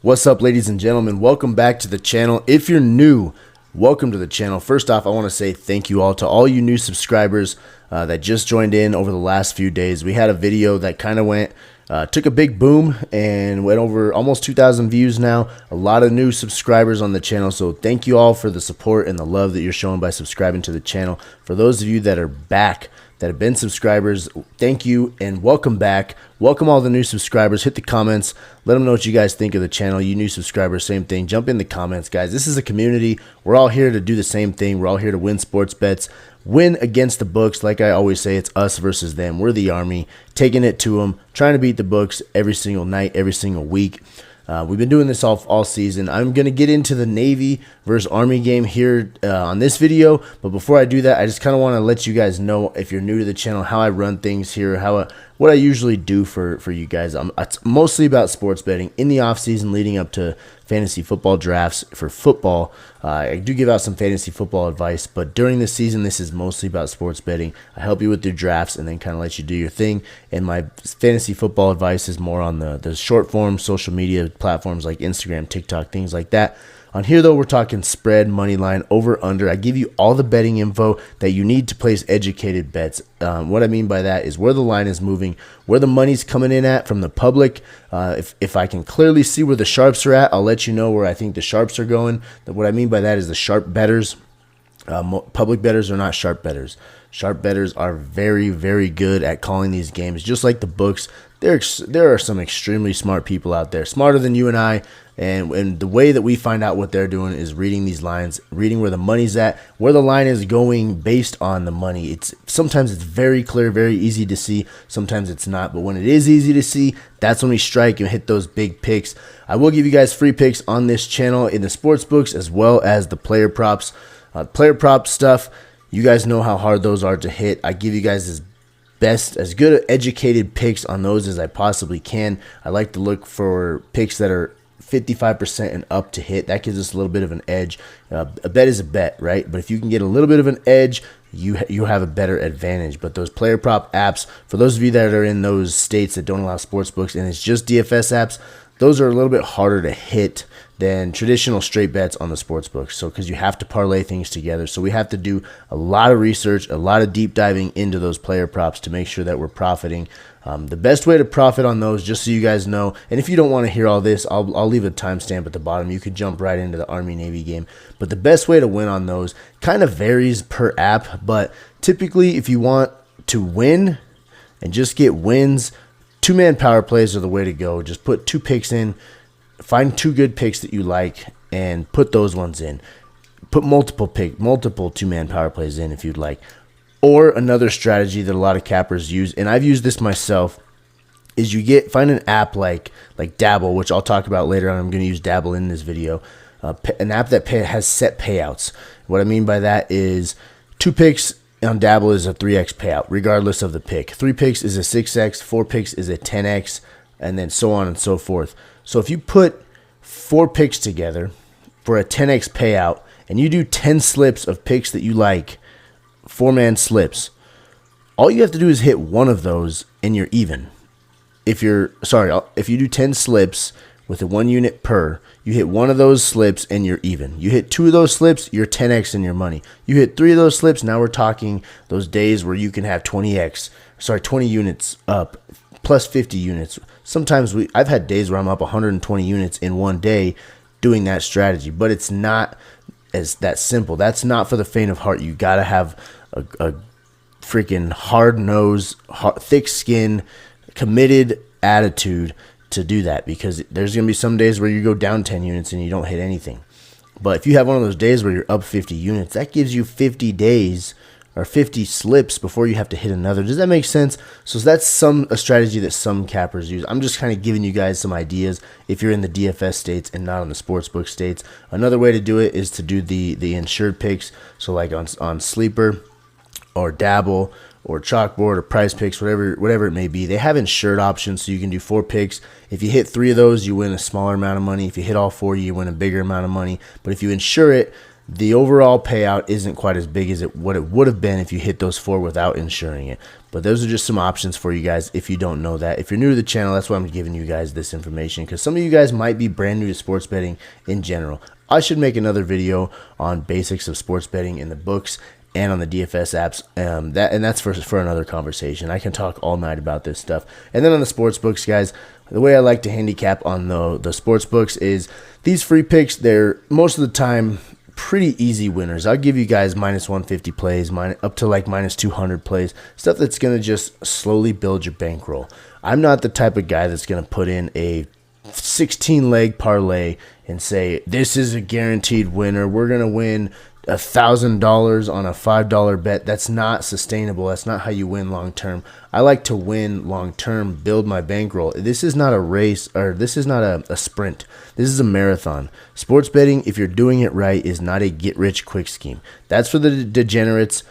What's up, ladies and gentlemen? Welcome back to the channel. If you're new, welcome to the channel. First off, I want to say thank you all to all you new subscribers that just joined in over the last few days. We had a video that kind of took a big boom and went over almost 2,000 views now. A lot of new subscribers on the channel, so thank you all for the support and the love that you're showing by subscribing to the channel. For those of you that are back, that have been subscribers, thank you and welcome back. Welcome all the new subscribers. Hit the comments, let them know what you guys think of the channel. You new subscribers, same thing, jump in the comments, guys. This is a community. We're all here to do the same thing. We're all here to win sports bets, win against the books. Like I always say, it's us versus them. We're the army, taking it to them, trying to beat the books every single night, every single week. We've been doing this all season. I'm going to get into the Navy versus Army game here on this video. But before I do that, I just kind of want to let you guys know, if you're new to the channel, how I run things here, what I usually do for you guys. It's mostly about sports betting in the off season leading up to fantasy football drafts for football. I do give out some fantasy football advice, but during the season, this is mostly about sports betting. I help you with your drafts and then kind of let you do your thing. And my fantasy football advice is more on the short form social media platforms like Instagram, TikTok, things like that. On here, though, we're talking spread, money line, over, under. I give you all the betting info that you need to place educated bets. What I mean by that is where the line is moving, where the money's coming in at from the public. If I can clearly see where the sharps are at, I'll let you know where I think the sharps are going. What I mean by that is the sharp bettors. Public bettors are not sharp bettors. Sharp bettors are very, very good at calling these games, just like the books. There are some extremely smart people out there, smarter than you and I, and the way that we find out what they're doing is reading these lines, reading where the money's at, where the line is going based on the money. Sometimes it's very clear, very easy to see. Sometimes it's not, but when it is easy to see, that's when we strike and hit those big picks. I will give you guys free picks on this channel in the sports books as well as the player props. Player prop stuff, you guys know how hard those are to hit. I give you guys as good educated picks on those as I possibly can. I like to look for picks that are 55% and up to hit. That gives us a little bit of an edge. A bet is a bet, right? But if you can get a little bit of an edge, you have a better advantage. But those player prop apps, for those of you that are in those states that don't allow sports books and it's just DFS apps, those are a little bit harder to hit than traditional straight bets on the sports books. So because you have to parlay things together. So we have to do a lot of research, a lot of deep diving into those player props to make sure that we're profiting. The best way to profit on those, just so you guys know, and if you don't want to hear all this, I'll leave a timestamp at the bottom. You could jump right into the Army-Navy game. But the best way to win on those kind of varies per app. But typically, if you want to win and just get wins, two-man power plays are the way to go. Just put two picks in, find two good picks that you like, and put those ones in. Put multiple two-man power plays in if you'd like. Or another strategy that a lot of cappers use, and I've used this myself, is find an app like Dabble, which I'll talk about later on. I'm going to use Dabble in this video. An app that has set payouts. What I mean by that is 2 picks on Dabble is a 3x payout, regardless of the pick. 3 picks is a 6x, 4 picks is a 10x, and then so on and so forth. So if you put 4 picks together for a 10x payout, and you do 10 slips of picks that you like, 4-man slips, all you have to do is hit one of those and you're even. If you do 10 slips with a 1 unit per, you hit one of those slips and you're even. You hit 2 of those slips, you're 10x in your money. You hit 3 of those slips, now we're talking those days where you can have 20 units up plus 50 units. Sometimes I've had days where I'm up 120 units in one day doing that strategy, but it's not that simple. That's not for the faint of heart. You got to have a freaking hard nose, thick skin, committed attitude to do that, because there's going to be some days where you go down 10 units and you don't hit anything. But if you have one of those days where you're up 50 units, that gives you 50 days or 50 slips before you have to hit another. Does that make sense? So that's a strategy that some cappers use. I'm just kind of giving you guys some ideas if you're in the DFS states and not on the sportsbook states. Another way to do it is to do the insured picks. So like on Sleeper or Dabble or CHALKBOARD or Prizepicks, whatever it may be, they have insured options, so you can do 4 picks. If you hit 3 of those, you win a smaller amount of money. If you hit all 4, you win a bigger amount of money. But if you insure it, the overall payout isn't quite as big as what it would have been if you hit those 4 without insuring it. But those are just some options for you guys if you don't know that. If you're new to the channel, that's why I'm giving you guys this information, because some of you guys might be brand new to sports betting in general. I should make another video on basics of sports betting in the books and on the DFS apps, that's for another conversation. I can talk all night about this stuff. And then on the sports books, guys, the way I like to handicap on the sports books is these free picks, they're most of the time pretty easy winners. I'll give you guys minus 150 plays, up to like minus 200 plays, stuff that's going to just slowly build your bankroll. I'm not the type of guy that's going to put in a 16-leg parlay and say, this is a guaranteed winner. We're going to win $1,000 on a $5 bet. That's not sustainable. That's not how you win long term. I like to win long term, build my bankroll. This is not a race, or this is not a sprint. This is a marathon. Sports betting, if you're doing it right, is not a get rich quick scheme. That's for the degenerates.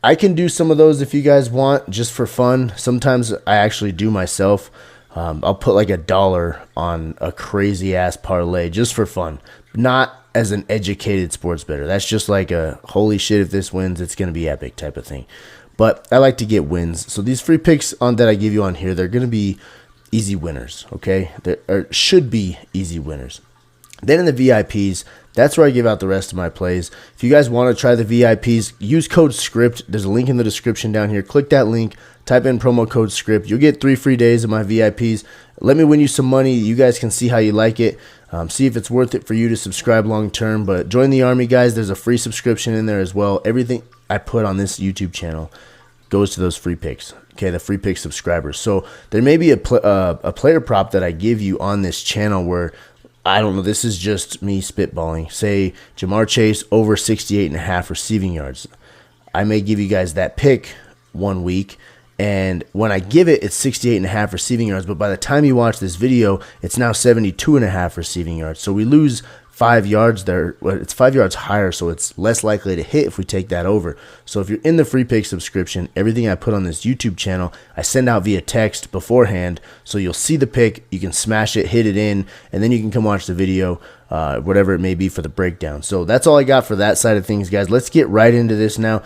I can do some of those if you guys want, just for fun. Sometimes I actually do myself. I'll put like $1 on a crazy ass parlay just for fun, not as an educated sports bettor. That's just like a holy shit, if this wins, it's going to be epic type of thing. But I like to get wins. So these free picks that I give you on here, they're going to be easy winners, okay? Or should be easy winners. Then in the VIPs, that's where I give out the rest of my plays. If you guys want to try the VIPs, use code SCRIPT. There's a link in the description down here. Click that link, type in promo code SCRIPT. You'll get 3 free days of my VIPs. Let me win you some money. You guys can see how you like it. See if it's worth it for you to subscribe long term. But join the army, guys. There's a free subscription in there as well. Everything I put on this YouTube channel goes to those free picks. Okay, the free pick subscribers. So there may be a player prop that I give you on this channel where, I don't know, this is just me spitballing. Say Jamar Chase over 68.5 receiving yards. I may give you guys that pick one week, and when I give it, it's 68.5 receiving yards. But by the time you watch this video, it's now 72.5 receiving yards. So we lose 5 yards there. Well, it's 5 yards higher, so it's less likely to hit if we take that over. So if you're in the free pick subscription, everything I put on this YouTube channel, I send out via text beforehand, so you'll see the pick, you can smash it, hit it in, and then you can come watch the video, whatever it may be, for the breakdown. So that's all I got for that side of things, guys. Let's get right into this now.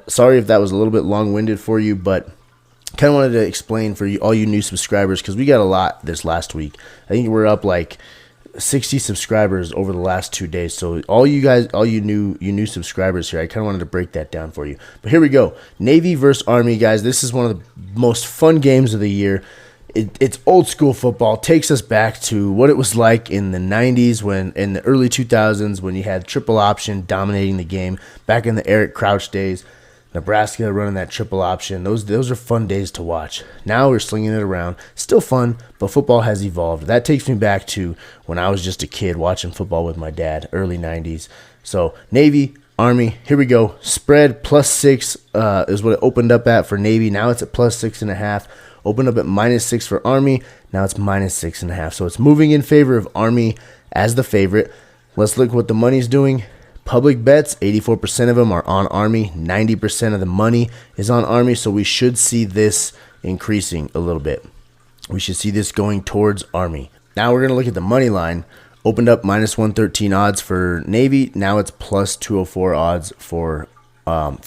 Sorry if that was a little bit long-winded for you, but kind of wanted to explain for you, all you new subscribers, because we got a lot this last week. I think we're up like 60 subscribers over the last 2 days. So all you guys, all you new subscribers here, I kind of wanted to break that down for you. But here we go. Navy versus Army, guys. This is one of the most fun games of the year. It's old school football. Takes us back to what it was like in the 90s, in the early 2000s, when you had triple option dominating the game. Back in the Eric Crouch days, Nebraska running that triple option. Those are fun days to watch. Now we're slinging it around. Still fun, but football has evolved. That takes me back to when I was just a kid watching football with my dad, early 90s. So Navy, Army, here we go. Spread +6 is what it opened up at for Navy. Now it's at +6.5. Opened up at -6 for Army. Now it's -6.5. So it's moving in favor of Army as the favorite. Let's look what the money's doing. Public bets, 84% of them are on Army. 90% of the money is on Army, so we should see this increasing a little bit. We should see this going towards Army. Now we're going to look at the money line. Opened up -113 odds for Navy. Now it's +204 odds for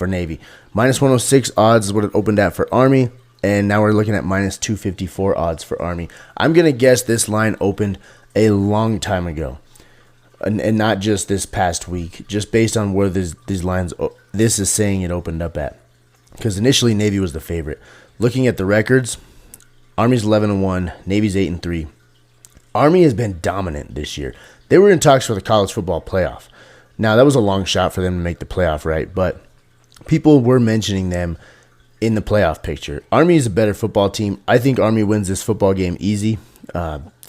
Navy. -106 odds is what it opened at for Army, and now we're looking at -254 odds for Army. I'm going to guess this line opened a long time ago. And not just this past week, just based on where these lines, this is saying it opened up at. Because initially Navy was the favorite. Looking at the records, Army's 11-1, Navy's 8-3. Army has been dominant this year. They were in talks for the college football playoff. Now that was a long shot for them to make the playoff, right? But people were mentioning them in the playoff picture. Army is a better football team. I think Army wins this football game easy.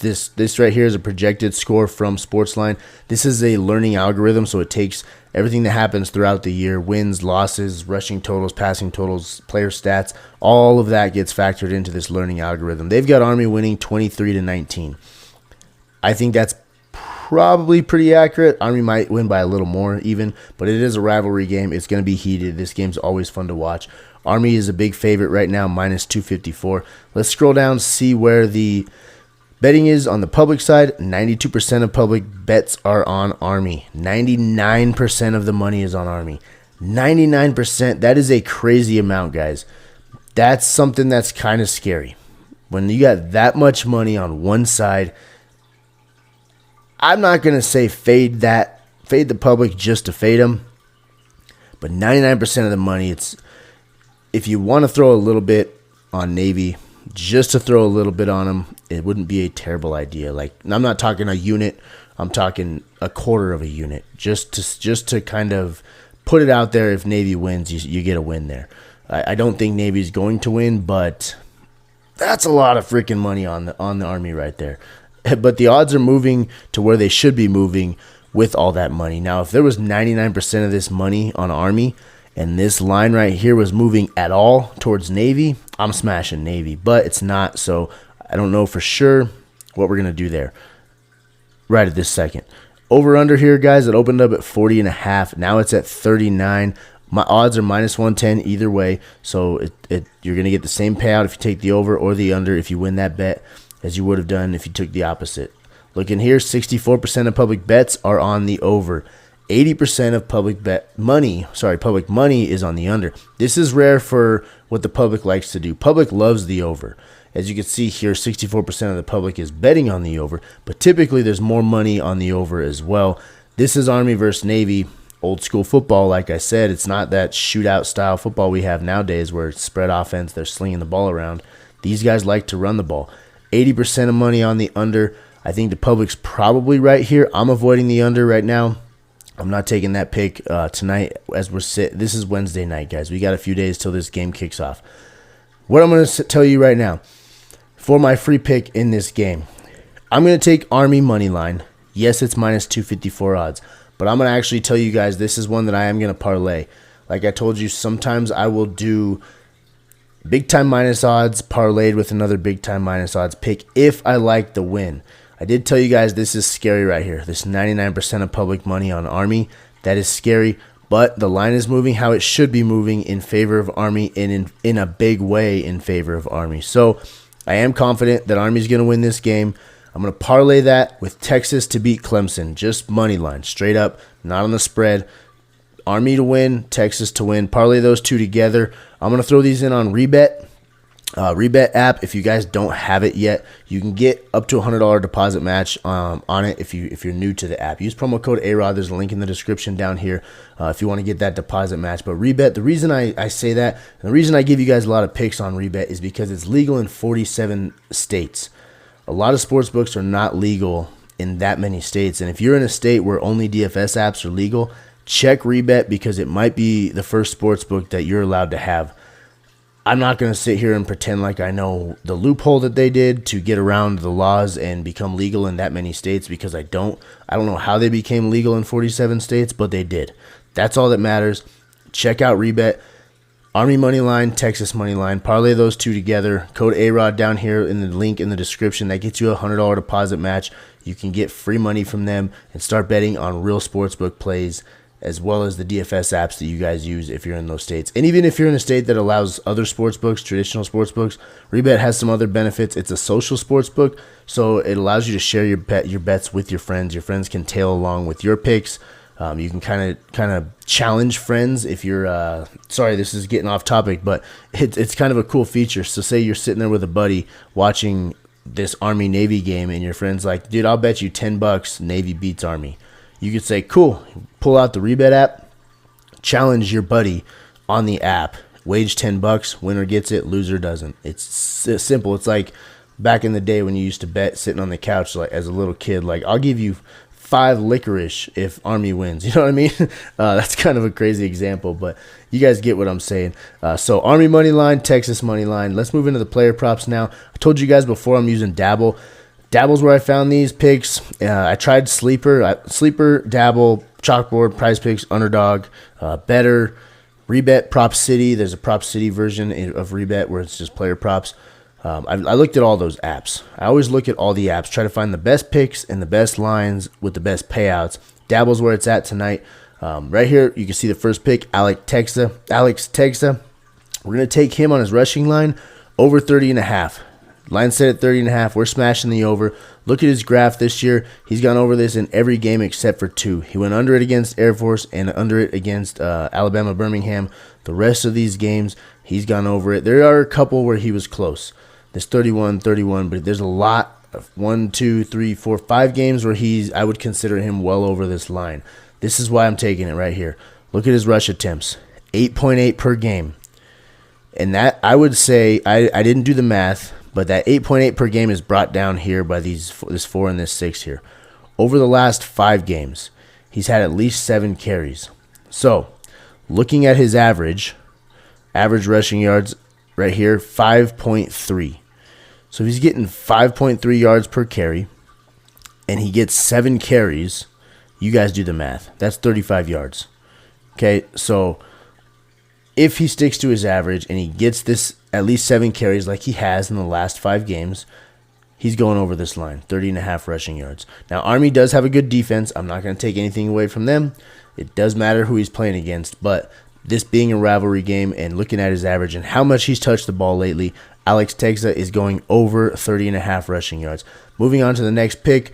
This right here is a projected score from Sportsline. This is a learning algorithm, so it takes everything that happens throughout the year, wins, losses, rushing totals, passing totals, player stats, all of that gets factored into this learning algorithm. They've got Army winning 23-19. I think that's probably pretty accurate. Army might win by a little more even, but it is a rivalry game. It's going to be heated. This game's always fun to watch. Army is a big favorite right now, -254. Let's scroll down, see where the Betting is on the public side. 92% of public bets are on Army. 99% of the money is on Army. 99%. That is a crazy amount, guys. That's something that's kind of scary. When you got that much money on one side, I'm not going to say fade the public just to fade them. But 99% of the money, it's if you want to throw a little bit on Navy, just to throw a little bit on them, it wouldn't be a terrible idea. Like, I'm not talking a unit, I'm talking a quarter of a unit, just to kind of put it out there. If Navy wins, you get a win there. I don't think Navy's going to win, but that's a lot of freaking money on the Army right there. But the odds are moving to where they should be moving with all that money. Now, if there was 99% of this money on Army and this line right here was moving at all towards Navy, I'm smashing Navy, but it's not, so I don't know for sure what we're going to do there right at this second. Over under here, guys, it opened up at 40.5. Now it's at 39. My odds are minus 110 either way, so you're going to get the same payout if you take the over or the under if you win that bet as you would have done if you took the opposite. Looking here, 64% of public bets are on the over. 80% of public money is on the under. This is rare for what the public likes to do. Public loves the over. As you can see here, 64% of the public is betting on the over, but typically there's more money on the over as well. This is Army versus Navy. Old school football, like I said. It's not that shootout style football we have nowadays where it's spread offense, they're slinging the ball around. These guys like to run the ball. 80% of money on the under. I think the public's probably right here. I'm avoiding the under right now. I'm not taking that pick tonight as we're This is Wednesday night, guys. We got a few days till this game kicks off. What I'm going to tell you right now for my free pick in this game, I'm going to take Army money line. Yes, it's minus 254 odds. But I'm going to actually tell you guys this is one that I am going to parlay. Like I told you, sometimes I will do big-time minus odds parlayed with another big-time minus odds pick if I like the win. I did tell you guys this is scary right here. This 99% of public money on Army, that is scary. But the line is moving how it should be moving in favor of Army and in a big way in favor of Army. So I am confident that Army's going to win this game. I'm going to parlay that with Texas to beat Clemson. Just money line, straight up, not on the spread. Army to win, Texas to win. Parlay those two together. I'm going to throw these in on REBET. REBET app, if you guys don't have it yet, you can get up to a $100 deposit match on it if you're new to the app. Use promo code AROD. There's a link in the description down here if you want to get that deposit match. But REBET, the reason I say that, and the reason I give you guys a lot of picks on REBET is because it's legal in 47 states. A lot of sports books are not legal in that many states. And if you're in a state where only DFS apps are legal, check REBET because it might be the first sports book that you're allowed to have. I'm not going to sit here and pretend like I know the loophole that they did to get around the laws and become legal in that many states because I don't. I don't know how they became legal in 47 states, but they did. That's all that matters. Check out REBET. Army money line, Texas money line. Parlay those two together. Code AROD down here in the link in the description. That gets you a $100 deposit match. You can get free money from them and start betting on real sportsbook plays as well as the DFS apps that you guys use if you're in those states. And even if you're in a state that allows other sports books, traditional sports books, REBET has some other benefits. It's a social sports book, so it allows you to share your bets with your friends. Your friends can tail along with your picks. You can kind of challenge friends if you're sorry, this is getting off topic, but it's kind of a cool feature. So say you're sitting there with a buddy watching this Army Navy game and your friend's like, dude, I'll bet you $10 Navy beats Army. You could say, cool, pull out the REBET app, challenge your buddy on the app, wage $10, winner gets it, loser doesn't. It's simple. It's like back in the day when you used to bet sitting on the couch like as a little kid, like I'll give you 5 licorice if Army wins. You know what I mean? That's kind of a crazy example, but you guys get what I'm saying. So Army money line, Texas money line. Let's move into the player props now. I told you guys before I'm using Dabble. Dabble's where I found these picks. I tried Sleeper, Dabble, Chalkboard, Prizepicks, Underdog, Better, REBET, Prop City. There's a Prop City version of REBET where it's just player props. I looked at all those apps. I always look at all the apps, try to find the best picks and the best lines with the best payouts. Dabble's where it's at tonight. Right here, you can see the first pick, Alex Tegsa. We're going to take him on his rushing line over 30.5. Line set at 30.5. We're smashing the over. Look at his graph this year. He's gone over this in every game except for 2. He went under it against Air Force and under it against Alabama Birmingham. The rest of these games, he's gone over it. There are a couple where he was close. There's 31, but there's a lot of 1, 2, 3, 4, 5 games where I would consider him well over this line. This is why I'm taking it right here. Look at his rush attempts. 8.8 per game. And that, I would say, I didn't do the math, but that 8.8 per game is brought down here by this 4 and this 6 here. Over the last 5 games, he's had at least 7 carries. So, looking at his average rushing yards right here, 5.3. So, if he's getting 5.3 yards per carry, and he gets 7 carries, you guys do the math. That's 35 yards. Okay, so if he sticks to his average and he gets this at least 7 carries like he has in the last 5 games, he's going over this line, 30.5 rushing yards. Now, Army does have a good defense. I'm not going to take anything away from them. It does matter who he's playing against, but this being a rivalry game and looking at his average and how much he's touched the ball lately, Alex Tegza is going over 30.5 rushing yards. Moving on to the next pick,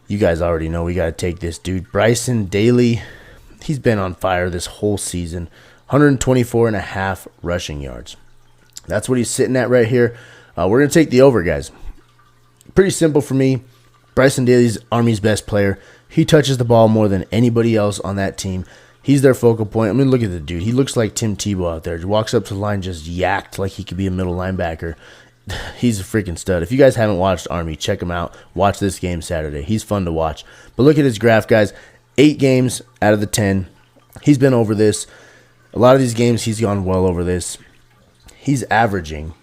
you guys already know we got to take this dude. Bryson Daly, he's been on fire this whole season. 124.5 rushing yards. That's what he's sitting at right here. We're going to take the over, guys. Pretty simple for me. Bryson Daly's Army's best player. He touches the ball more than anybody else on that team. He's their focal point. I mean, look at the dude. He looks like Tim Tebow out there. He walks up to the line just yacked like he could be a middle linebacker. He's a freaking stud. If you guys haven't watched Army, check him out. Watch this game Saturday. He's fun to watch. But look at his graph, guys. 8 games out of the 10. He's been over this. A lot of these games, he's gone well over this. He's averaging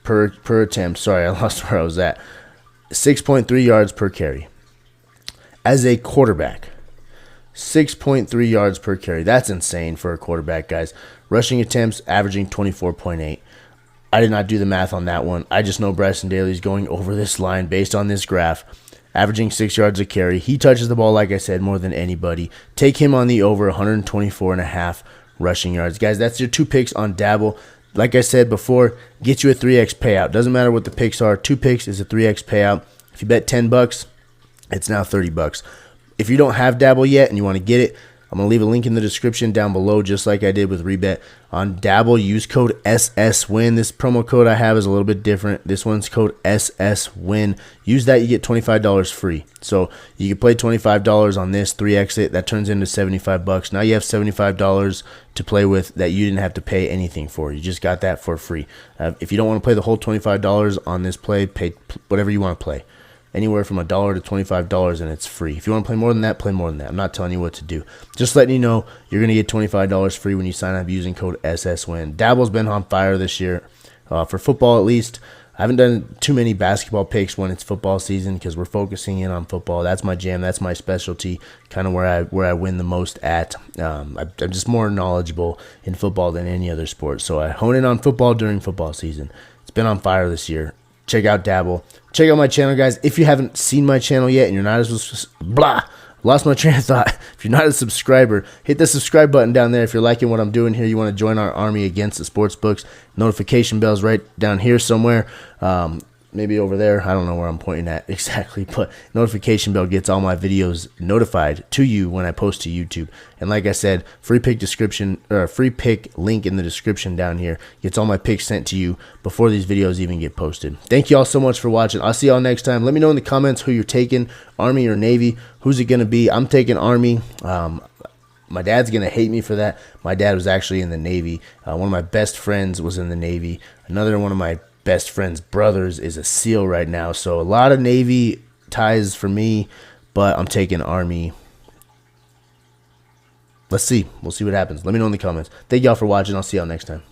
per attempt. Sorry, I lost where I was at. 6.3 yards per carry. As a quarterback, 6.3 yards per carry. That's insane for a quarterback, guys. Rushing attempts, averaging 24.8. I did not do the math on that one. I just know Bryson Daly is going over this line based on this graph. Averaging 6 yards a carry. He touches the ball, like I said, more than anybody. Take him on the over 124.5 rushing yards. Guys, that's your 2 picks on Dabble. Like I said before, get you a 3x payout. Doesn't matter what the picks are. 2 picks is a 3x payout. If you bet $10, it's now $30. If you don't have Dabble yet and you want to get it, I'm going to leave a link in the description down below, just like I did with REBET. On Dabble, use code SSWIN. This promo code I have is a little bit different. This one's code SSWIN. Use that, you get $25 free. So you can play $25 on this, 3x it. That turns into $75. Now you have $75 to play with that you didn't have to pay anything for. You just got that for free. If you don't want to play the whole $25 on this play, pay whatever you want to play. Anywhere from $1 to $25, and it's free. If you want to play more than that, play more than that. I'm not telling you what to do. Just letting you know you're going to get $25 free when you sign up using code SSWIN. Dabble's been on fire this year, for football at least. I haven't done too many basketball picks when it's football season because we're focusing in on football. That's my jam. That's my specialty, kind of where I win the most at. I'm just more knowledgeable in football than any other sport, so I hone in on football during football season. It's been on fire this year. Check out Dabble. Check out my channel, guys. If you haven't seen my channel yet and you're not lost my train of thought. If you're not a subscriber, hit the subscribe button down there. If you're liking what I'm doing here, you want to join our army against the sports books. Notification bell's right down here somewhere. Maybe over there. I don't know where I'm pointing at exactly, but notification bell gets all my videos notified to you when I post to YouTube. And like I said, free pick link in the description down here gets all my picks sent to you before these videos even get posted. Thank you all so much for watching. I'll see y'all next time. Let me know in the comments who you're taking, Army or Navy. Who's it going to be? I'm taking Army. My dad's going to hate me for that. My dad was actually in the Navy. One of my best friends was in the Navy. Another one of my best friend's brothers is a SEAL right now. So a lot of Navy ties for me, but I'm taking Army. Let's see. We'll see what happens. Let me know in the comments. Thank y'all for watching. I'll see y'all next time.